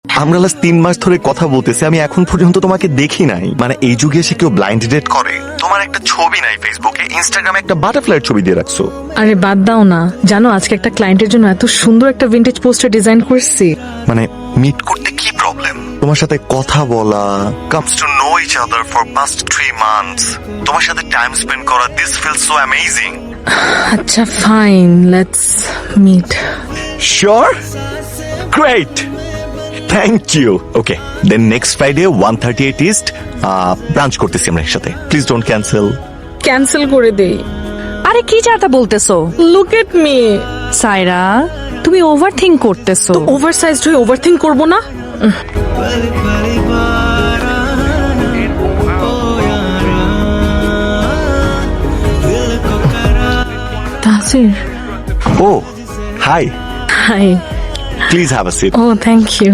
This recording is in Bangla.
আমরা লাস্ট 3 মাস ধরে কথা বলতেছি, আমি এখন পর্যন্ত তোমাকে দেখি নাই। মানে এই যুগে এসে কেউ ব্লাইন্ড ডেট করে? তোমার একটা ছবি নাই ফেসবুকে, ইনস্টাগ্রামে একটা বাটারফ্লাইয়ের ছবি দিয়ে রাখছো। আরে বাদ দাও না, জানো আজকে একটা ক্লায়েন্টের জন্য এত সুন্দর একটা ভিন্টেজ পোস্টার ডিজাইন করছি। মানে মিট করতে কি প্রবলেম? তোমার সাথে কথা বলা, comes to know each other for past 3 months, তোমার সাথে টাইম স্পেন্ড করা, দিস ফিলস সো অ্যামেজিং। আচ্ছা fine, let's meet. Sure? Great! Thank you. Okay, then next Friday 1:38 East, branch করতেছি আমরা একসাথে। Please don't cancel. ক্যান্সেল করে দেই। আরে কি চাটা বলতেছো? Look at me. সাইরা, তুমি ওভার থিঙ্ক করতেছো। তো ওভারসাইজড হয়ে ওভারথিংক করব না? Tasir. Oh, hi. Hi. Please have a seat. Oh thank you.